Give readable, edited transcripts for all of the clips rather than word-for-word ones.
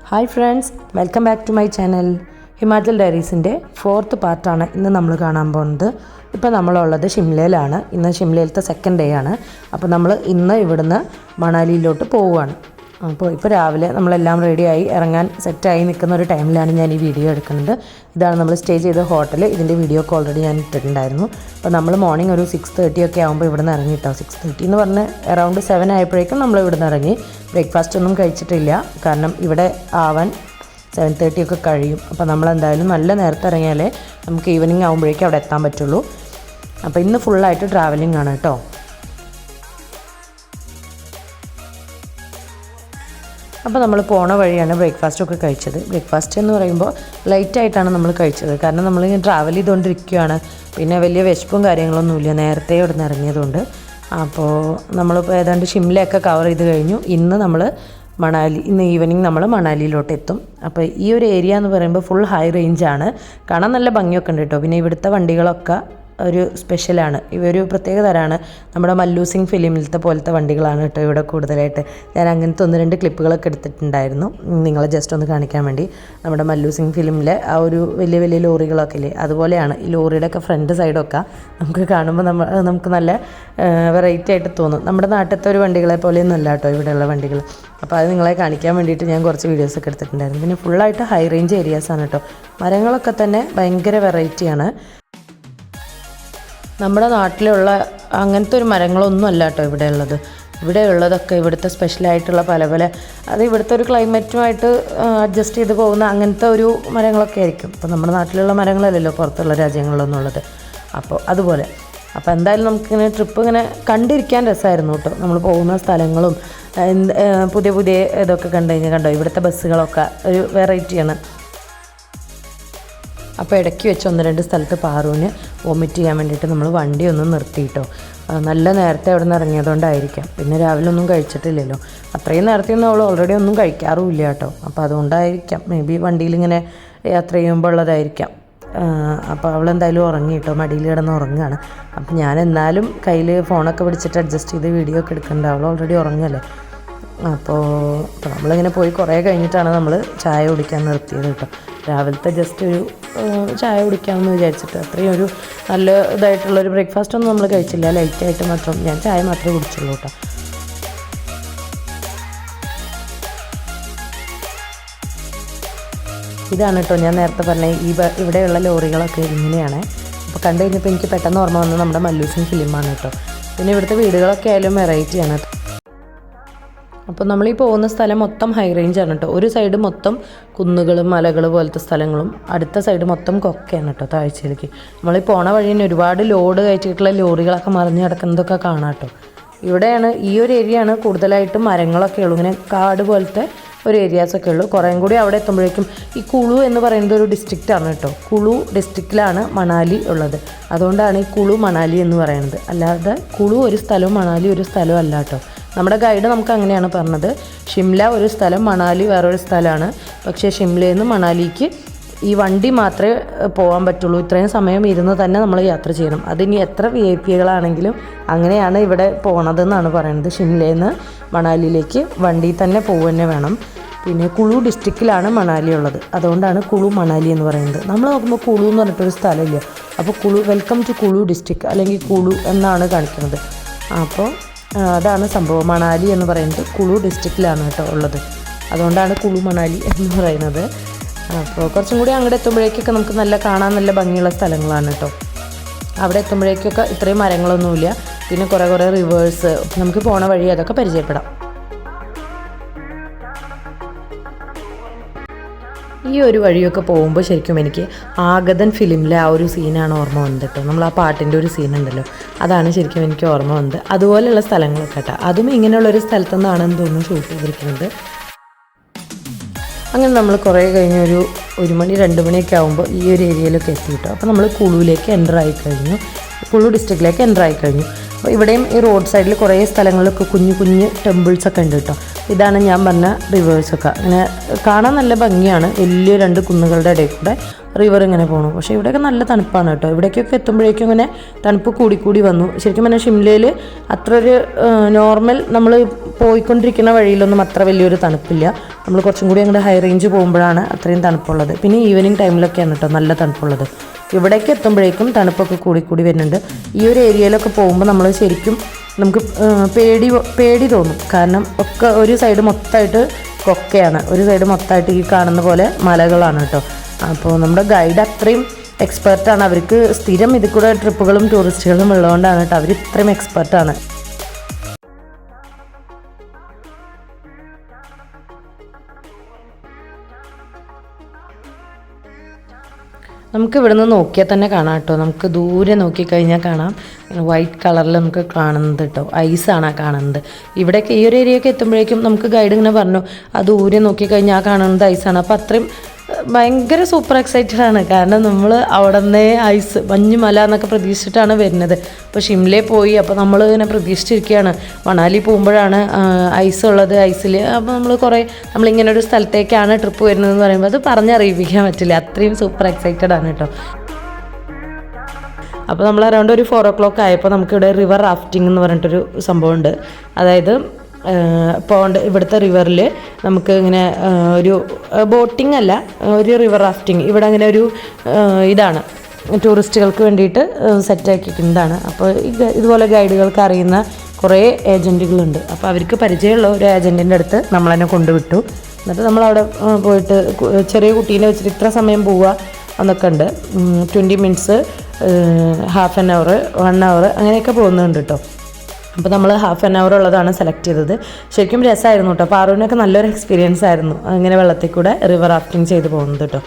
Hi friends, welcome back to my channel. Himachal ഡയറീസിൻ്റെ 4th പാർട്ടാണ് ഇന്ന് നമ്മൾ കാണാൻ പോകുന്നത്. ഇപ്പോൾ നമ്മളുള്ളത് ഷിംലയിലാണ്. ഇന്ന് ഷിംലയിലത്തെ സെക്കൻഡ് ഡേ ആണ്. അപ്പോൾ നമ്മൾ ഇന്ന് ഇവിടുന്ന് മണാലിയിലോട്ട് പോവുകയാണ്. അപ്പോൾ ഇപ്പോൾ രാവിലെ നമ്മളെല്ലാം റെഡിയായി ഇറങ്ങാൻ സെറ്റായി നിൽക്കുന്ന ഒരു ടൈമിലാണ് ഞാൻ ഈ വീഡിയോ എടുക്കുന്നത്. ഇതാണ് നമ്മൾ സ്റ്റേ ചെയ്ത ഹോട്ടൽ. ഇതിൻ്റെ വീഡിയോ ഒക്കെ ഓൾറെഡി ഞാൻ ഇട്ടിട്ടുണ്ടായിരുന്നു. അപ്പോൾ നമ്മൾ മോർണിംഗ് ഒരു 6:30 ഒക്കെ ആകുമ്പോൾ ഇവിടുന്ന് ഇറങ്ങിയിട്ടോ. 6:30 എന്ന് പറഞ്ഞ് അറൗണ്ട് 7 ആയപ്പോഴേക്കും നമ്മൾ ഇവിടുന്ന് ഇറങ്ങി. ബ്രേക്ക്ഫാസ്റ്റ് ഒന്നും കഴിച്ചിട്ടില്ല, കാരണം ഇവിടെ ആവാൻ 7:30 ഒക്കെ കഴിയും. അപ്പോൾ നമ്മൾ എന്തായാലും നല്ല നേരത്തെ ഇറങ്ങിയാലേ നമുക്ക് ഈവനിങ് ആകുമ്പോഴേക്കും അവിടെ എത്താൻ പറ്റുള്ളൂ. അപ്പോൾ ഇന്ന് ഫുള്ളായിട്ട് ട്രാവലിംഗ് ആണ് കേട്ടോ. അപ്പോൾ നമ്മൾ പോണ വഴിയാണ് ബ്രേക്ക്ഫാസ്റ്റൊക്കെ കഴിച്ചത്. ബ്രേക്ക്ഫാസ്റ്റ് എന്ന് പറയുമ്പോൾ ലൈറ്റായിട്ടാണ് നമ്മൾ കഴിച്ചത്, കാരണം നമ്മളിങ്ങനെ ട്രാവൽ ചെയ്തുകൊണ്ടിരിക്കുകയാണ്. പിന്നെ വലിയ വിശപ്പും കാര്യങ്ങളൊന്നുമില്ല, നേരത്തെ ഇവിടെ നിന്ന് ഇറങ്ങിയതുകൊണ്ട്. അപ്പോൾ നമ്മളിപ്പോൾ ഏതാണ്ട് ഷിംലയൊക്കെ കവർ ചെയ്ത് കഴിഞ്ഞു. ഇന്ന് ഈവനിങ് നമ്മൾ മണാലിയിലോട്ട് എത്തും. അപ്പോൾ ഈ ഒരു ഏരിയ എന്ന് പറയുമ്പോൾ ഫുൾ ഹൈ റേഞ്ചാണ്. കാണാൻ നല്ല ഭംഗിയൊക്കെ ഉണ്ട് കേട്ടോ. പിന്നെ ഇവിടുത്തെ വണ്ടികളൊക്കെ ഒരു സ്പെഷ്യലാണ്. ഇവരൊരു പ്രത്യേക തരമാണ്. നമ്മുടെ മല്ലു സിംഗ് ഫിലിമിലത്തെ പോലത്തെ വണ്ടികളാണ് കേട്ടോ ഇവിടെ കൂടുതലായിട്ട്. ഞാൻ അങ്ങനത്തെ 1-2 ക്ലിപ്പുകളൊക്കെ എടുത്തിട്ടുണ്ടായിരുന്നു, നിങ്ങളെ ജസ്റ്റ് ഒന്ന് കാണിക്കാൻ വേണ്ടി. നമ്മുടെ മല്ലു സിംഗ് ഫിലിമിലെ ആ ഒരു വലിയ വലിയ ലോറികളൊക്കെ ഇല്ലേ, അതുപോലെയാണ്. ഈ ലോറിയുടെയൊക്കെ ഫ്രണ്ട് സൈഡൊക്കെ നമുക്ക് കാണുമ്പോൾ നമുക്ക് നല്ല വെറൈറ്റി ആയിട്ട് തോന്നും. നമ്മുടെ നാട്ടിലത്തെ ഒരു വണ്ടികളെ പോലെയൊന്നും അല്ല കേട്ടോ ഇവിടെയുള്ള വണ്ടികൾ. അപ്പോൾ അത് നിങ്ങളെ കാണിക്കാൻ വേണ്ടിയിട്ട് ഞാൻ കുറച്ച് വീഡിയോസൊക്കെ എടുത്തിട്ടുണ്ടായിരുന്നു. പിന്നെ ഫുള്ളായിട്ട് ഹൈ റേഞ്ച് ഏരിയാസാണ് കേട്ടോ. മരങ്ങളൊക്കെ തന്നെ ഭയങ്കര വെറൈറ്റിയാണ്. നമ്മുടെ നാട്ടിലുള്ള അങ്ങനത്തെ ഒരു മരങ്ങളൊന്നും അല്ല കേട്ടോ ഇവിടെ ഉള്ളത്. ഇവിടെ ഉള്ളതൊക്കെ ഇവിടുത്തെ സ്പെഷ്യലായിട്ടുള്ള പല അത് ഇവിടുത്തെ ഒരു ക്ലൈമറ്റുമായിട്ട് അഡ്ജസ്റ്റ് ചെയ്ത് പോകുന്ന അങ്ങനത്തെ ഒരു മരങ്ങളൊക്കെ ആയിരിക്കും. ഇപ്പോൾ നമ്മുടെ നാട്ടിലുള്ള മരങ്ങളല്ലല്ലോ പുറത്തുള്ള രാജ്യങ്ങളിലൊന്നും ഉള്ളത്. അപ്പോൾ അതുപോലെ. അപ്പോൾ എന്തായാലും നമുക്കിങ്ങനെ ട്രിപ്പ് ഇങ്ങനെ കണ്ടിരിക്കാൻ രസമായിരുന്നു കേട്ടോ. നമ്മൾ പോകുന്ന സ്ഥലങ്ങളും പുതിയ ഇതൊക്കെ കണ്ടോ ഇവിടുത്തെ ബസ്സുകളൊക്കെ ഒരു വെറൈറ്റിയാണ്. അപ്പോൾ ഇടയ്ക്ക് വെച്ച് 1-2 സ്ഥലത്ത് പാറുവിന് വോമിറ്റ് ചെയ്യാൻ വേണ്ടിയിട്ട് നമ്മൾ വണ്ടി ഒന്ന് നിർത്തിയിട്ടോ. നല്ല നേരത്തെ അവിടെ നിന്ന് ഇറങ്ങിയതുകൊണ്ടായിരിക്കാം. പിന്നെ രാവിലെ ഒന്നും കഴിച്ചിട്ടില്ലല്ലോ. അത്രയും നേരത്തെ ഒന്നും അവൾ ഓൾറെഡി ഒന്നും കഴിക്കാറുമില്ല കേട്ടോ. അപ്പോൾ അതുകൊണ്ടായിരിക്കാം, മേ ബി വണ്ടിയിലിങ്ങനെ യാത്ര ചെയ്യുമ്പോൾ ഉള്ളതായിരിക്കാം. അപ്പോൾ അവളെന്തായാലും ഉറങ്ങി കേട്ടോ, മടിയിൽ കിടന്ന് ഉറങ്ങുകയാണ്. അപ്പോൾ ഞാൻ എന്നാലും കയ്യിൽ ഫോണൊക്കെ പിടിച്ചിട്ട് അഡ്ജസ്റ്റ് ചെയ്ത് വീഡിയോ ഒക്കെ എടുക്കുന്നുണ്ട്. അവൾ ഓൾറെഡി ഉറങ്ങല്ലേ. അപ്പോൾ നമ്മളിങ്ങനെ പോയി കുറേ കഴിഞ്ഞിട്ടാണ് നമ്മൾ ചായ കുടിക്കാൻ നിർത്തിയത് കേട്ടോ. രാവിലത്തെ ജസ്റ്റ് ഒരു ചായ കുടിക്കാമെന്ന് വിചാരിച്ചിട്ട്, അത്രയും ഒരു നല്ല ഇതായിട്ടുള്ളൊരു ബ്രേക്ക്ഫാസ്റ്റ് ഒന്നും നമ്മൾ കഴിച്ചില്ല. ലൈറ്റായിട്ട് മാത്രം ഞാൻ ചായ മാത്രമേ കുടിച്ചുള്ളൂ കേട്ടോ. ഇതാണ് കേട്ടോ ഞാൻ നേരത്തെ പറഞ്ഞ ഇവിടെയുള്ള ലോറികളൊക്കെ ഇങ്ങനെയാണ്. അപ്പോൾ കണ്ടു കഴിഞ്ഞപ്പോൾ എനിക്ക് പെട്ടെന്ന് ഓർമ്മ വന്നത് നമ്മുടെ മല്ലു സിംഗ് ഫിലിമാണ് കേട്ടോ. പിന്നെ ഇവിടുത്തെ വീടുകളൊക്കെ ആയാലും വെറൈറ്റിയാണ്. അപ്പോൾ നമ്മളീ പോകുന്ന സ്ഥലം മൊത്തം ഹൈ റേഞ്ചാണ് കേട്ടോ. ഒരു സൈഡ് മൊത്തം കുന്നുകളും മലകൾ പോലത്തെ സ്ഥലങ്ങളും, അടുത്ത സൈഡ് മൊത്തം കൊക്കയാണ് കേട്ടോ താഴ്ചയിലേക്ക്. നമ്മളീ പോണ വഴി തന്നെ ഒരുപാട് ലോഡ് കയറ്റിയിട്ടുള്ള ലോറികളൊക്കെ മറിഞ്ഞ് കിടക്കുന്നതൊക്കെ കാണാം കേട്ടോ. ഇവിടെയാണ് ഈ ഒരു ഏരിയയാണ് കൂടുതലായിട്ടും മരങ്ങളൊക്കെ ഉള്ളൂ. ഇങ്ങനെ കാട് പോലത്തെ ഒരു ഏരിയാസൊക്കെ ഉള്ളൂ. കുറേയും കൂടി അവിടെ എത്തുമ്പോഴേക്കും ഈ കുളു എന്ന് പറയുന്നത് ഒരു ഡിസ്ട്രിക്റ്റാണ് കേട്ടോ. കുളു ഡിസ്ട്രിക്റ്റിലാണ് മണാലി ഉള്ളത്. അതുകൊണ്ടാണ് ഈ കുളു മണാലി എന്ന് പറയുന്നത്. അല്ലാതെ കുളു ഒരു സ്ഥലവും മണാലി ഒരു സ്ഥലവും അല്ല കേട്ടോ. നമ്മുടെ ഗൈഡ് നമുക്ക് അങ്ങനെയാണ് പറഞ്ഞത്. ഷിംല ഒരു സ്ഥലം, മണാലി വേറൊരു സ്ഥലമാണ്. പക്ഷേ ഷിംലയിൽ നിന്ന് മണാലിക്ക് ഈ വണ്ടി മാത്രമേ പോകാൻ പറ്റുള്ളൂ. ഇത്രയും സമയം ഇരുന്ന് തന്നെ നമ്മൾ യാത്ര ചെയ്യണം. അതിനി എത്ര VIP കളാണെങ്കിലും അങ്ങനെയാണ് ഇവിടെ പോണതെന്നാണ് പറയുന്നത്. ഷിംലയിൽ നിന്ന് മണാലിയിലേക്ക് വണ്ടി തന്നെ പോവുക വേണം. പിന്നെ കുളു ഡിസ്ട്രിക്റ്റിലാണ് മണാലി ഉള്ളത്. അതുകൊണ്ടാണ് കുളു മണാലി എന്ന് പറയുന്നത്. നമ്മൾ നോക്കുമ്പോൾ കുളു എന്ന് പറഞ്ഞിട്ടൊരു സ്ഥലമില്ല. അപ്പോൾ Kullu, welcome to Kullu district അല്ലെങ്കിൽ കുളു എന്നാണ് കാണിക്കുന്നത്. അപ്പോൾ അതാണ് സംഭവം. മണാലി എന്ന് പറയുന്നത് കുളു ഡിസ്ട്രിക്റ്റിലാണ് കേട്ടോ ഉള്ളത്. അതുകൊണ്ടാണ് കുളു മണാലി എന്ന് പറയുന്നത്. അപ്പോൾ കുറച്ചും കൂടി അങ്ങോട്ട് എത്തുമ്പോഴേക്കൊക്കെ നമുക്ക് കാണാൻ നല്ല ഭംഗിയുള്ള സ്ഥലങ്ങളാണ് കേട്ടോ. അവിടെ എത്തുമ്പോഴേക്കൊക്കെ ഇത്രയും മരങ്ങളൊന്നുമില്ല. പിന്നെ കുറേ റിവേഴ്സ്, നമുക്ക് പോണ വഴി അതൊക്കെ പരിചയപ്പെടാം. ഈ ഒരു വഴിയൊക്കെ പോകുമ്പോൾ ശരിക്കും എനിക്ക് ആഗതൻ ഫിലിമിലെ ആ ഒരു സീനാണ് ഓർമ്മ വന്നത് കേട്ടോ. നമ്മൾ ആ പാട്ടിൻ്റെ ഒരു സീനുണ്ടല്ലോ, അതാണ് ശരിക്കും എനിക്ക് ഓർമ്മ വന്നത്. അതുപോലെയുള്ള സ്ഥലങ്ങളൊക്കെ കേട്ടോ. അതും ഇങ്ങനെയുള്ളൊരു സ്ഥലത്തു നിന്നാണെന്ന് തോന്നുന്നു ഷൂട്ട് ചെയ്തിരിക്കുന്നത്. അങ്ങനെ നമ്മൾ കുറേ കഴിഞ്ഞ് ഒരു 1 മണി 2 മണിയൊക്കെ ആകുമ്പോൾ ഈ ഒരു ഏരിയയിലൊക്കെ എത്തി കേട്ടോ. അപ്പോൾ നമ്മൾ കുളുവിലേക്ക് എൻ്റർ ആയിക്കഴിഞ്ഞു, കുളു ഡിസ്ട്രിക്റ്റിലേക്ക് എൻ്റർ ആയിക്കഴിഞ്ഞു. അപ്പോൾ ഇവിടെയും ഈ റോഡ് സൈഡിൽ കുറേ സ്ഥലങ്ങളിലൊക്കെ കുഞ്ഞു ടെമ്പിൾസൊക്കെ ഉണ്ട് കേട്ടോ. ഇതാണ് ഞാൻ പറഞ്ഞ റിവേഴ്സൊക്കെ. അങ്ങനെ കാണാൻ നല്ല ഭംഗിയാണ്. വലിയ 2 കുന്നുകളുടെ ഇടയിൽ കൂടെ റിവർ ഇങ്ങനെ പോകണം. പക്ഷേ ഇവിടെയൊക്കെ നല്ല തണുപ്പാണ് കേട്ടോ. ഇവിടേക്കൊക്കെ എത്തുമ്പോഴേക്കും ഇങ്ങനെ തണുപ്പ് കൂടി വന്നു. ശരിക്കും പറഞ്ഞാൽ ഷിംലയിൽ അത്ര ഒരു നോർമൽ നമ്മൾ പോയിക്കൊണ്ടിരിക്കുന്ന വഴിയിലൊന്നും അത്ര വലിയൊരു തണുപ്പില്ല. നമ്മൾ കുറച്ചും കൂടി അങ്ങോട്ട് ഹൈ റേഞ്ച് പോകുമ്പോഴാണ് അത്രയും തണുപ്പുള്ളത്. പിന്നെ ഈവനിങ് ടൈമിലൊക്കെയാണ് കേട്ടോ നല്ല തണുപ്പുള്ളത്. ഇവിടേക്ക് എത്തുമ്പോഴേക്കും തണുപ്പൊക്കെ കൂടി വരുന്നുണ്ട്. ഈ ഒരു ഏരിയയിലൊക്കെ പോകുമ്പോൾ നമ്മൾ ശരിക്കും നമുക്ക് പേടി തോന്നും. കാരണം ഒക്കെ ഒരു സൈഡ് മൊത്തമായിട്ട് കൊക്കയാണ്, ഒരു സൈഡ് മൊത്തമായിട്ട് ഈ കാണുന്ന പോലെ മലകളാണ് കേട്ടോ. അപ്പോൾ നമ്മുടെ ഗൈഡ് അത്രയും എക്സ്പെർട്ടാണ്. അവർക്ക് സ്ഥിരം ഇതിൽ കൂടെ ട്രിപ്പുകളും ടൂറിസ്റ്റുകളും ഉള്ളതുകൊണ്ടാണ് കേട്ടോ അവർ ഇത്രയും എക്സ്പെർട്ടാണ്. നമുക്ക് ഇവിടെ നിന്ന് നോക്കിയാൽ തന്നെ കാണാം കേട്ടോ. നമുക്ക് ദൂരെ നോക്കിക്കഴിഞ്ഞാൽ കാണാം വൈറ്റ് കളറിൽ നമുക്ക് കാണുന്നത് കേട്ടോ. ഐസാണ് കാണുന്നത്. ഇവിടെയൊക്കെ ഈ ഒരു ഏരിയയൊക്കെ എത്തുമ്പോഴേക്കും നമുക്ക് ഗൈഡ് ഇങ്ങനെ പറഞ്ഞു ആ ദൂരെ നോക്കിക്കഴിഞ്ഞാൽ കാണുന്നത് ഐസാണ്. അപ്പോൾ അത്രയും ഭയങ്കര സൂപ്പർ എക്സൈറ്റഡ് ആണ്. കാരണം നമ്മൾ അവിടെ നിന്നേ ഐസ് മഞ്ഞുമല എന്നൊക്കെ പ്രതീക്ഷിച്ചിട്ടാണ് വരുന്നത്. അപ്പോൾ ഷിംലയിൽ പോയി അപ്പോൾ നമ്മൾ ഇങ്ങനെ പ്രതീക്ഷിച്ചിരിക്കുകയാണ്. മണാലി പോകുമ്പോഴാണ് ഐസ് ഉള്ളത്. ഐസിൽ അപ്പോൾ നമ്മളിങ്ങനെ ഒരു സ്ഥലത്തേക്കാണ് ട്രിപ്പ് വരുന്നതെന്ന് പറയുമ്പോൾ അത് പറഞ്ഞറിയിപ്പിക്കാൻ പറ്റില്ല. അത്രയും സൂപ്പർ എക്സൈറ്റഡ് ആണ് കേട്ടോ. അപ്പോൾ നമ്മൾ അറൗണ്ട് ഒരു 4 o'clock ആയപ്പോൾ നമുക്കിവിടെ റിവർ റാഫ്റ്റിംഗ് എന്ന് പറഞ്ഞിട്ടൊരു സംഭവമുണ്ട്. അതായത് ഇവിടുത്തെ റിവറിൽ നമുക്ക് ഇങ്ങനെ ഒരു ബോട്ടിംഗ് അല്ല, ഒരു റിവർ റാഫ്റ്റിംഗ്. ഇവിടെ അങ്ങനെ ഒരു ഇതാണ് ടൂറിസ്റ്റുകൾക്ക് വേണ്ടിയിട്ട് സെറ്റാക്കിക്കുന്നതാണ്. അപ്പോൾ ഇതുപോലെ ഗൈഡുകൾക്ക് അറിയുന്ന കുറേ ഏജൻറ്റുകളുണ്ട്. അപ്പോൾ അവർക്ക് പരിചയമുള്ള ഒരു ഏജൻറ്റിൻ്റെ അടുത്ത് നമ്മളെന്നെ കൊണ്ടുവിട്ടു. എന്നിട്ട് നമ്മളവിടെ പോയിട്ട് ചെറിയ കുട്ടീനെ വെച്ചിട്ട് ഇത്ര സമയം പോവുക എന്നൊക്കെ ഉണ്ട്. 20 minutes, half an hour, 1 hour അങ്ങനെയൊക്കെ പോകുന്നുണ്ട് കേട്ടോ. അപ്പോൾ നമ്മൾ ഹാഫ് ആൻ അവർ ഉള്ളതാണ് സെലക്ട് ചെയ്തത്. ശരിക്കും രസമായിരുന്നു കേട്ടോ. പാറുവിനൊക്കെ നല്ലൊരു എക്സ്പീരിയൻസ് ആയിരുന്നു അങ്ങനെ വെള്ളത്തിൽ കൂടെ റിവർ റാഫ്റ്റിംഗ് ചെയ്ത് പോകുന്നത് കേട്ടോ.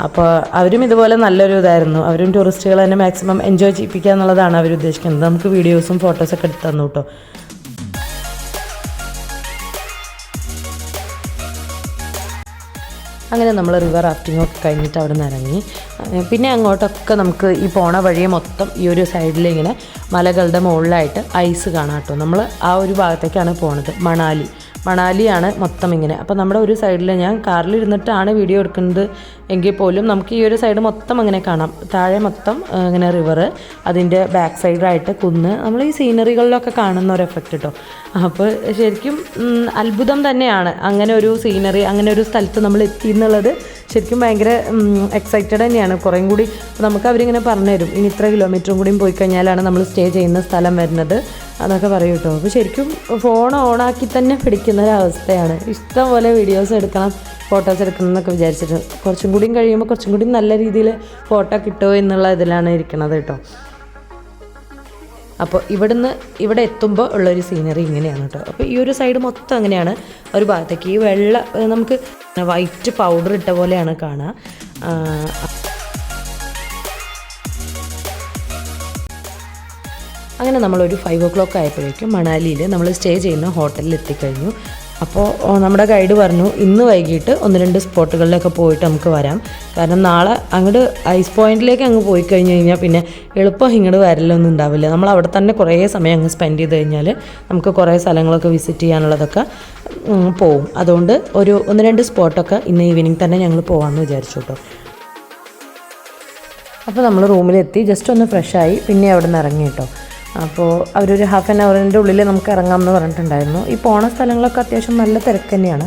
അപ്പോൾ അവരും ഇതുപോലെ നല്ലൊരു ഇതായിരുന്നു. അവരും ടൂറിസ്റ്റുകൾ തന്നെ മാക്സിമം എൻജോയ് ചെയ്യിപ്പിക്കുക എന്നുള്ളതാണ് അവർ ഉദ്ദേശിക്കുന്നത്. നമുക്ക് വീഡിയോസും ഫോട്ടോസൊക്കെ എടുത്ത് തന്നു കേട്ടോ. അങ്ങനെ നമ്മൾ റിവർ റാഫ്റ്റിങ്ങൊക്കെ കഴിഞ്ഞിട്ട് അവിടെ നിന്ന് ഇറങ്ങി. പിന്നെ അങ്ങോട്ടൊക്കെ നമുക്ക് ഈ പോണ വഴിയെ മൊത്തം ഈ ഒരു സൈഡിൽ ഇങ്ങനെ മലകളുടെ മുകളിലായിട്ട് ഐസ് കാണാം കേട്ടോ. നമ്മൾ ആ ഒരു ഭാഗത്തേക്കാണ് പോണത്. മണാലിയാണ് മൊത്തം ഇങ്ങനെ. അപ്പോൾ നമ്മുടെ ഒരു സൈഡിൽ ഞാൻ കാറിലിരുന്നിട്ടാണ് വീഡിയോ എടുക്കുന്നത് എങ്കിൽ പോലും നമുക്ക് ഈ ഒരു സൈഡ് മൊത്തം അങ്ങനെ കാണാം. താഴെ മൊത്തം ഇങ്ങനെ റിവർ, അതിൻ്റെ ബാക്ക് സൈഡായിട്ട് കുന്ന്, നമ്മൾ ഈ സീനറികളിലൊക്കെ കാണുന്ന ഒരു എഫക്റ്റ് കേട്ടോ. അപ്പോൾ ശരിക്കും അത്ഭുതം തന്നെയാണ് അങ്ങനെ ഒരു സീനറി, അങ്ങനെ ഒരു സ്ഥലത്ത് നമ്മൾ എത്തി എന്നുള്ളത്. ശരിക്കും ഭയങ്കര എക്സൈറ്റഡ് തന്നെയാണ്. കുറേയും കൂടി നമുക്ക് അവരിങ്ങനെ പറഞ്ഞു തരും, ഇനി ഇത്ര കിലോമീറ്ററും കൂടിയും പോയി കഴിഞ്ഞാലാണ് നമ്മൾ സ്റ്റേ ചെയ്യുന്ന സ്ഥലം വരുന്നത് എന്നൊക്കെ പറയും കേട്ടോ. അപ്പോൾ ശരിക്കും ഫോൺ ഓണാക്കി തന്നെ പിടിക്കുന്ന ഒരവസ്ഥയാണ്. ഇഷ്ടംപോലെ വീഡിയോസ് എടുക്കണം, ഫോട്ടോസ് എടുക്കണം എന്നൊക്കെ വിചാരിച്ചിട്ട് കുറച്ചും കൂടിയും കഴിയുമ്പോൾ കുറച്ചും കൂടി നല്ല രീതിയിൽ ഫോട്ടോ കിട്ടുമോ എന്നുള്ള ഇതിലാണ് ഇരിക്കുന്നത് കേട്ടോ. അപ്പോൾ ഇവിടെ എത്തുമ്പോൾ ഉള്ളൊരു സീനറി ഇങ്ങനെയാണ് കേട്ടോ. അപ്പോൾ ഈ ഒരു സൈഡ് മൊത്തം അങ്ങനെയാണ്. ഒരു ഭാഗത്തേക്ക് ഈ നമുക്ക് വൈറ്റ് പൗഡർ ഇട്ട പോലെയാണ് കാണുക. അങ്ങനെ നമ്മളൊരു 5 o'clock ആയപ്പോഴേക്കും മണാലിയിൽ നമ്മൾ സ്റ്റേ ചെയ്യുന്ന ഹോട്ടലിൽ എത്തിക്കഴിഞ്ഞു. അപ്പോൾ നമ്മുടെ ഗൈഡ് പറഞ്ഞു ഇന്ന് വൈകിട്ട് 1-2 സ്പോട്ടുകളിലൊക്കെ പോയിട്ട് നമുക്ക് വരാം. കാരണം നാളെ അങ്ങോട്ട് ഐസ് പോയിന്റിലേക്ക് അങ്ങ് പോയി കഴിഞ്ഞ് കഴിഞ്ഞാൽ പിന്നെ എളുപ്പം ഇങ്ങോട്ട് വരലൊന്നും ഉണ്ടാവില്ല. നമ്മൾ അവിടെ തന്നെ കുറേ സമയം അങ്ങ് സ്പെൻഡ് ചെയ്ത് കഴിഞ്ഞാൽ നമുക്ക് കുറേ സ്ഥലങ്ങളൊക്കെ വിസിറ്റ് ചെയ്യാനുള്ളതൊക്കെ പോവും. അതുകൊണ്ട് ഒരു 1-2 സ്പോട്ടൊക്കെ ഇന്ന് ഈവനിങ് തന്നെ ഞങ്ങൾ പോകാമെന്ന് വിചാരിച്ചു കേട്ടോ. അപ്പോൾ നമ്മൾ റൂമിലെത്തി ജസ്റ്റ് ഒന്ന് ഫ്രഷായി പിന്നെ അവിടെ നിന്ന് ഇറങ്ങി കേട്ടോ. അപ്പോൾ അവരൊരു ഹാഫ് ആൻ അവറിൻ്റെ ഉള്ളിൽ നമുക്ക് ഇറങ്ങാമെന്ന് പറഞ്ഞിട്ടുണ്ടായിരുന്നു. ഈ പോണ സ്ഥലങ്ങളൊക്കെ അത്യാവശ്യം നല്ല തിരക്ക് തന്നെയാണ്.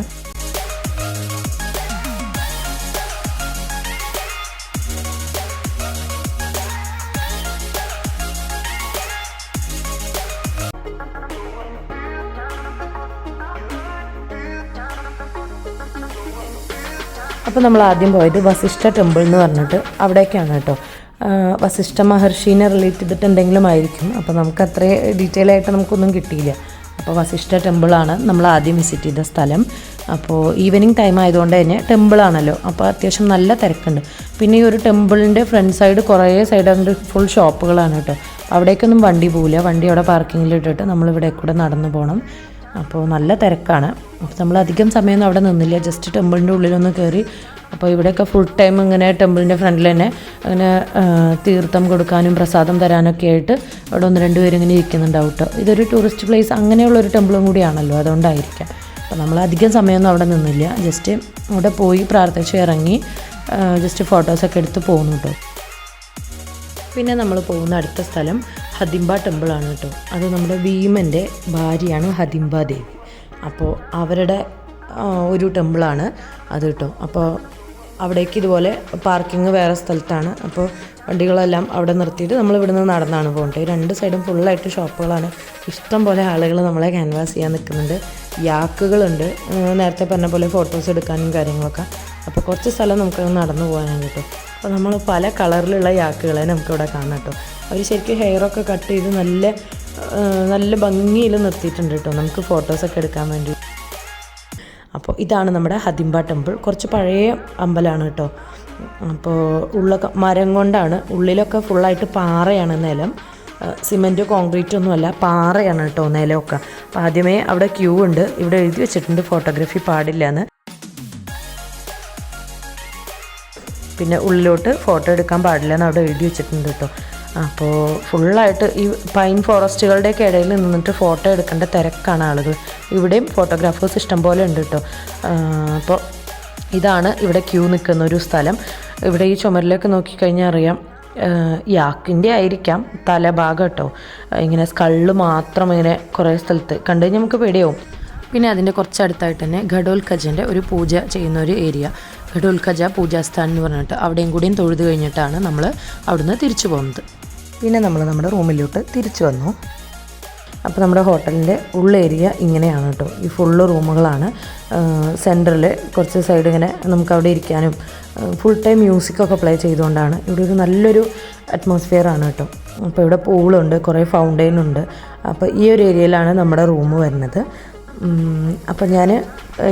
അപ്പോൾ നമ്മൾ ആദ്യം പോയത് വസിഷ്ഠ ടെമ്പിൾ എന്ന് പറഞ്ഞിട്ട് അവിടേക്കാണ് കേട്ടോ. വസിഷ്ഠ മഹർഷീനെ റിലേറ്റ് ചെയ്തിട്ട് എന്തെങ്കിലും ആയിരിക്കും. അപ്പോൾ നമുക്ക് അത്ര ഡീറ്റെയിൽ ആയിട്ട് നമുക്കൊന്നും കിട്ടിയില്ല. അപ്പോൾ വസിഷ്ഠ ടെമ്പിളാണ് നമ്മൾ ആദ്യം വിസിറ്റ് ചെയ്ത സ്ഥലം. അപ്പോൾ ഈവനിങ് ടൈം ആയതുകൊണ്ട് തന്നെ ടെമ്പിളാണല്ലോ, അപ്പോൾ അത്യാവശ്യം നല്ല തിരക്കുണ്ട്. പിന്നെ ഈ ഒരു ടെമ്പിളിൻ്റെ ഫ്രണ്ട് സൈഡ് കുറേ സൈഡ് ഫുൾ ഷോപ്പുകളാണ് കേട്ടോ. അവിടേക്കൊന്നും വണ്ടി പോവില്ല. വണ്ടി അവിടെ പാർക്കിങ്ങിൽ ഇട്ടിട്ട് നമ്മളിവിടെ കൂടെ നടന്നു പോകണം. അപ്പോൾ നല്ല തിരക്കാണ്. അപ്പോൾ നമ്മൾ അധികം സമയമൊന്നും അവിടെ നിന്നില്ല, ജസ്റ്റ് ടെമ്പിളിൻ്റെ ഉള്ളിലൊന്ന് കയറി. അപ്പോൾ ഇവിടെയൊക്കെ ഫുൾ ടൈം ഇങ്ങനെ ടെമ്പിളിൻ്റെ ഫ്രണ്ടിൽ തന്നെ അങ്ങനെ തീർത്ഥം കൊടുക്കാനും പ്രസാദം തരാനൊക്കെ ആയിട്ട് അവിടെ 1-2 പേര് ഇങ്ങനെ ഇരിക്കുന്നുണ്ടാവും കേട്ടോ. ഇതൊരു ടൂറിസ്റ്റ് പ്ലേസ് അങ്ങനെയുള്ളൊരു ടെമ്പിളും കൂടിയാണല്ലോ, അതുകൊണ്ടായിരിക്കാം. അപ്പോൾ നമ്മൾ അധികം സമയമൊന്നും അവിടെ നിന്നില്ല, ജസ്റ്റ് അവിടെ പോയി പ്രാർത്ഥിച്ച് ഇറങ്ങി ജസ്റ്റ് ഫോട്ടോസൊക്കെ എടുത്ത് പോകുന്നു കേട്ടോ. പിന്നെ നമ്മൾ പോകുന്ന അടുത്ത സ്ഥലം ഹദിംബ ടെമ്പിളാണ് കേട്ടോ. അത് നമ്മുടെ ഭീമൻ്റെ ഭാര്യയാണ് ഹദിംബ ദേവി. അപ്പോൾ അവരുടെ ഒരു ടെമ്പിളാണ് അത് കേട്ടോ. അപ്പോൾ അവിടേക്ക് ഇതുപോലെ പാർക്കിംഗ് വേറെ സ്ഥലത്താണ്. അപ്പോൾ വണ്ടികളെല്ലാം അവിടെ നിർത്തിയിട്ട് നമ്മൾ ഇവിടുന്ന് നടന്നാണ് പോകേണ്ടത്. 2 സൈഡും ഫുള്ളായിട്ട് ഷോപ്പുകളാണ്. ഇഷ്ടം പോലെ ആളുകൾ നമ്മളെ ക്യാൻവാസ് ചെയ്യാൻ നിൽക്കുന്നുണ്ട്. യാക്കുകളുണ്ട്, നേരത്തെ പറഞ്ഞ പോലെ ഫോട്ടോസ് എടുക്കാനും കാര്യങ്ങളൊക്കെ. അപ്പോൾ കുറച്ച് സ്ഥലം നമുക്ക് നടന്നു പോകാനാണ് കേട്ടോ. അപ്പോൾ നമ്മൾ പല കളറിലുള്ള യാക്കുകളെ നമുക്കിവിടെ കാണാം കേട്ടോ. അവർ ശരിക്കും ഹെയറൊക്കെ കട്ട് ചെയ്ത് നല്ല ഭംഗിയിൽ നിർത്തിയിട്ടുണ്ട് കേട്ടോ, നമുക്ക് ഫോട്ടോസൊക്കെ എടുക്കാൻ വേണ്ടി. അപ്പോൾ ഇതാണ് നമ്മുടെ ഹദിംബ ടെമ്പിൾ. കുറച്ച് പഴയ അമ്പലമാണ് കേട്ടോ. അപ്പോൾ ഉള്ളൊക്കെ മരം കൊണ്ടാണ്, ഉള്ളിലൊക്കെ ഫുള്ളായിട്ട് പാറയാണ് നിലം. സിമെൻറ്റ് കോൺക്രീറ്റ് ഒന്നുമല്ല, പാറയാണ് കേട്ടോ നിലമൊക്കെ. അപ്പോൾ ആദ്യമേ അവിടെ ക്യൂ ഉണ്ട്. ഇവിടെ എഴുതി വെച്ചിട്ടുണ്ട് ഫോട്ടോഗ്രാഫി പാടില്ല എന്ന്. പിന്നെ ഉള്ളിലോട്ട് ഫോട്ടോ എടുക്കാൻ പാടില്ല എന്ന് അവിടെ എഴുതി വെച്ചിട്ടുണ്ട് കേട്ടോ. അപ്പോൾ ഫുള്ളായിട്ട് ഈ പൈൻ ഫോറസ്റ്റുകളുടെയൊക്കെ ഇടയിൽ നിന്നിട്ട് ഫോട്ടോ എടുക്കേണ്ട തിരക്കാണ് ആളുകൾ. ഇവിടെയും ഫോട്ടോഗ്രാഫേഴ്സ് ഇഷ്ടം പോലെ ഉണ്ട് കേട്ടോ. അപ്പോൾ ഇതാണ് ഇവിടെ ക്യൂ നിൽക്കുന്ന ഒരു സ്ഥലം. ഇവിടെ ഈ ചുമരിലേക്ക് നോക്കിക്കഴിഞ്ഞാൽ അറിയാം, യാക്കിൻ്റെ ആയിരിക്കാം തലഭാഗം കേട്ടോ. ഇങ്ങനെ സ്കള്ള് മാത്രം ഇങ്ങനെ കുറേ സ്ഥലത്ത് കണ്ടു കഴിഞ്ഞാൽ നമുക്ക് പേടിയാവും. പിന്നെ അതിൻ്റെ കുറച്ചടുത്തായിട്ട് തന്നെ ഘടോൽക്കജൻ്റെ ഒരു പൂജ ചെയ്യുന്ന ഒരു ഏരിയ, ഘടോൽക്കജ പൂജാസ്ഥാൻ എന്ന് പറഞ്ഞിട്ട് അവിടെയും കൂടിയും തൊഴുത് കഴിഞ്ഞിട്ടാണ് നമ്മൾ അവിടുന്ന് തിരിച്ചു പോകുന്നത്. പിന്നെ നമ്മൾ നമ്മുടെ റൂമിലോട്ട് തിരിച്ചു വന്നു. അപ്പോൾ നമ്മുടെ ഹോട്ടലിൻ്റെ ഏരിയ ഇങ്ങനെയാണ് കേട്ടോ. ഈ ഫുള്ള് റൂമുകളാണ്. സെൻറ്ററിൽ കുറച്ച് സൈഡ് ഇങ്ങനെ നമുക്ക് അവിടെ ഇരിക്കാനും ഫുൾ ടൈം മ്യൂസിക്കൊക്കെ പ്ലേ ചെയ്തുകൊണ്ടാണ് ഇവിടെ ഒരു നല്ലൊരു അറ്റ്മോസ്ഫിയറാണ് കേട്ടോ. അപ്പോൾ ഇവിടെ പൂളുണ്ട്, കുറേ ഫൗണ്ടെയിനുണ്ട്. അപ്പോൾ ഈ ഒരു ഏരിയയിലാണ് നമ്മുടെ റൂം വരുന്നത്. അപ്പോൾ ഞാൻ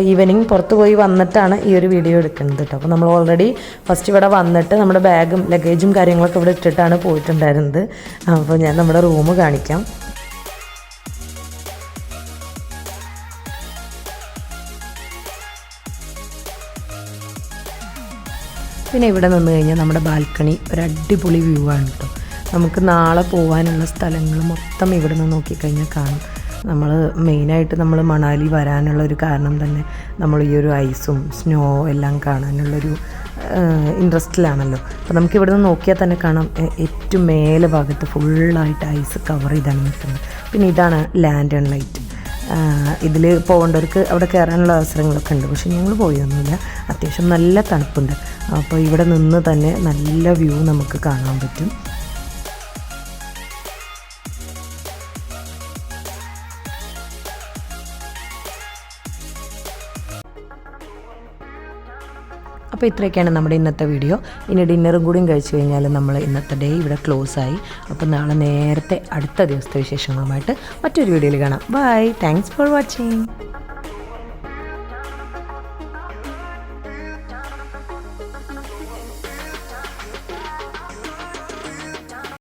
ഈവനിങ് പുറത്ത് പോയി വന്നിട്ടാണ് ഈ ഒരു വീഡിയോ എടുക്കുന്നത് കേട്ടോ. അപ്പോൾ നമ്മൾ ഓൾറെഡി ഫസ്റ്റ് ഇവിടെ വന്നിട്ട് നമ്മുടെ ബാഗും ലഗേജും കാര്യങ്ങളൊക്കെ ഇവിടെ ഇട്ടിട്ടാണ് പോയിട്ടുണ്ടായിരുന്നത്. അപ്പോൾ ഞാൻ നമ്മുടെ റൂം കാണിക്കാം. പിന്നെ ഇവിടെ നിന്ന് കഴിഞ്ഞാൽ നമ്മുടെ ബാൽക്കണി ഒരു അടിപൊളി വ്യൂ ആണ് കേട്ടോ. നമുക്ക് നാളെ പോകാനുള്ള സ്ഥലങ്ങൾ മൊത്തം ഇവിടെ നിന്ന് നോക്കിക്കഴിഞ്ഞാൽ കാണും. നമ്മൾ മെയിനായിട്ട് നമ്മൾ മണാലി വരാനുള്ള ഒരു കാരണം തന്നെ നമ്മൾ ഈ ഒരു ഐസും സ്നോ എല്ലാം കാണാനുള്ളൊരു ഇൻട്രസ്റ്റിലാണല്ലോ. അപ്പോൾ നമുക്ക് ഇവിടെ നിന്ന് നോക്കിയാൽ തന്നെ കാണാം, ഏറ്റവും മേലെ ഭാഗത്ത് ഫുള്ളായിട്ട് ഐസ് കവർ ചെയ്താണ് നിൽക്കുന്നത്. പിന്നെ ഇതാണ് ലാൻഡേൺ ലൈറ്റ്. ഇതിൽ പോകേണ്ടവർക്ക് അവിടെ കയറാനുള്ള അവസരങ്ങളൊക്കെ ഉണ്ട്. പക്ഷെ ഞങ്ങൾ പോയൊന്നുമില്ല. അത്യാവശ്യം നല്ല തണുപ്പുണ്ട്. അപ്പോൾ ഇവിടെ നിന്ന് തന്നെ നല്ല വ്യൂ നമുക്ക് കാണാൻ പറ്റും. അപ്പോൾ ഇത്രയൊക്കെയാണ് നമ്മുടെ ഇന്നത്തെ വീഡിയോ. ഇനി ഡിന്നറും കൂടിയും കഴിച്ച് കഴിഞ്ഞാൽ നമ്മൾ ഇന്നത്തെ ഡേ ഇവിടെ ക്ലോസ് ആയി. അപ്പോൾ നാളെ നേരത്തെ അടുത്ത ദിവസത്തെ വിശേഷങ്ങളുമായിട്ട് മറ്റൊരു വീഡിയോയിൽ കാണാം. Bye, thanks for watching.